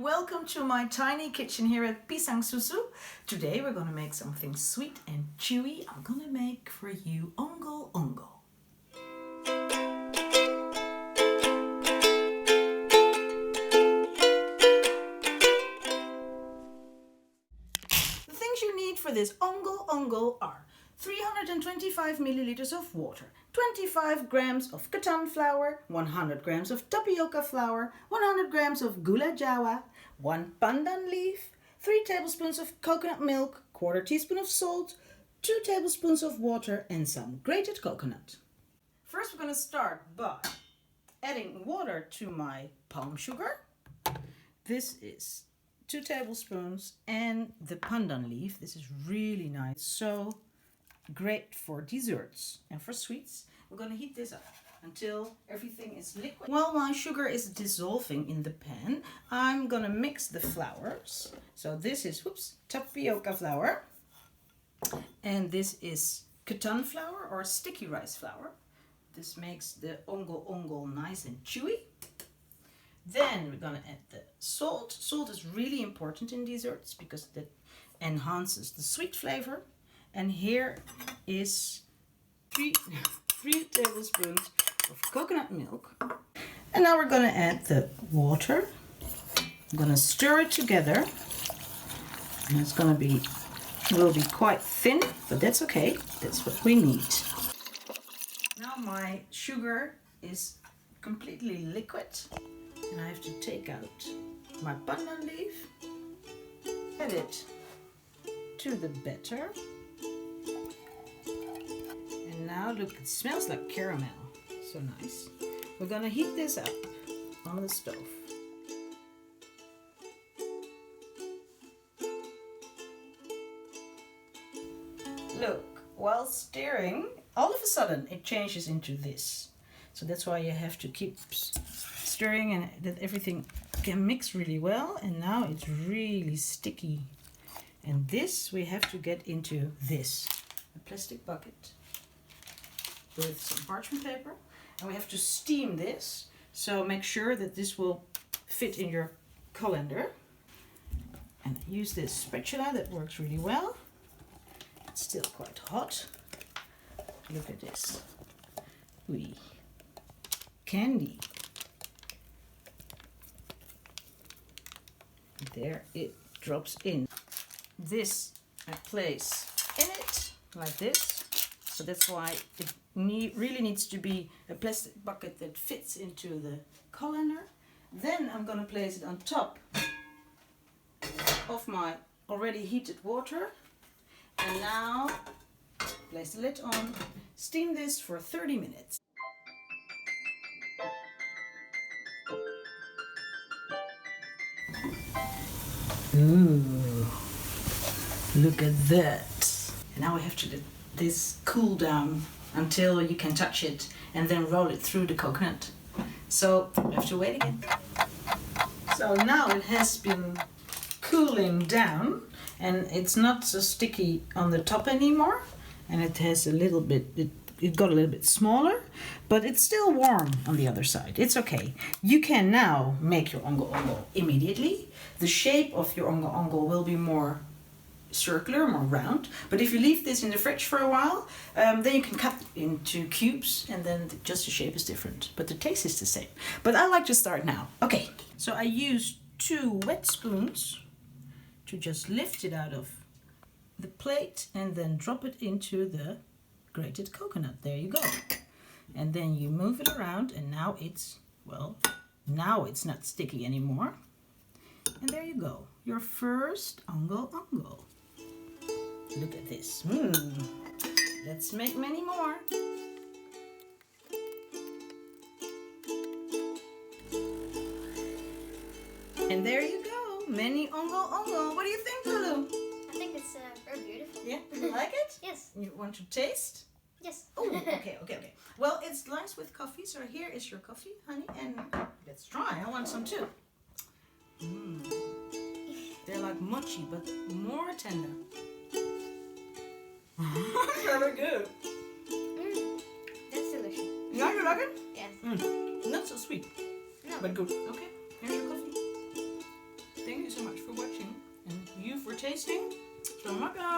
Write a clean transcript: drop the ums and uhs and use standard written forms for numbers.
welcome to my tiny kitchen here at Pisang Susu. Today we're gonna make something sweet and chewy. I'm gonna make for you Ongol Ongol. The things you need for this Ongol Ongol are 325 milliliters of water, 25 grams of ketan flour, 100 grams of tapioca flour, 100 grams of gula Jawa, 1 pandan leaf, 3 tablespoons of coconut milk, quarter teaspoon of salt, 2 tablespoons of water and some grated coconut. First we're going to start by adding water to my palm sugar. This is 2 tablespoons and the pandan leaf. This is really nice. So great for desserts and for sweets. We're going to heat this up until everything is liquid. While my sugar is dissolving in the pan, I'm going to mix the flours. So this is tapioca flour, and this is ketan flour or sticky rice flour. This makes the ongol ongol nice and chewy. Then we're going to add the salt. Salt is really important in desserts because that enhances the sweet flavor. And here is three tablespoons of coconut milk. And now we're going to add the water. I'm going to stir it together. And it's going to will be quite thin, but that's okay. That's what we need. Now my sugar is completely liquid. And I have to take out my pandan leaf. Add it to the batter. Now look, it smells like caramel. So nice. We're gonna heat this up on the stove. Look, while stirring, all of a sudden it changes into this. So that's why you have to keep stirring and that everything can mix really well. And now it's really sticky. And this we have to get into this, a plastic bucket with some parchment paper, and we have to steam this, so make sure that this will fit in your colander. And use this spatula that works really well. It's still quite hot. Look at this. Candy. There it drops in. This I place in it like this. So that's why it really needs to be a plastic bucket that fits into the colander. Then I'm going to place it on top of my already heated water. And now place the lid on. Steam this for 30 minutes. Ooh, look at that. And now we have to let this cool down until you can touch it and then roll it through the coconut. So we have to wait again. So now it has been cooling down and it's not so sticky on the top anymore, and it has a little bit, it got a little bit smaller, but it's still warm on the other side. It's okay. You can now make your ongol ongol immediately. The shape of your ongol ongol will be more circular, more round, but if you leave this in the fridge for a while, then you can cut it into cubes and then just the shape is different, but the taste is the same. But I like to start now. Okay, so I use 2 wet spoons to just lift it out of the plate and then drop it into the grated coconut. There you go. And then you move it around and now it's not sticky anymore. And there you go, your first ongol ongol. Look at this. Let's make many more. And there you go, many ongol ongol. What do you think, Lulu? I think it's very beautiful. Yeah, you like it? Yes. You want to taste? Yes. Oh, okay. Well, it's nice with coffee, so here is your coffee, honey, and let's try. I want some too. They're like mochi, but more tender. Very good. That's delicious. Yeah, you like it? Yes. Not so sweet, No. but good. Okay, here's your coffee. tasting. Selamat makan.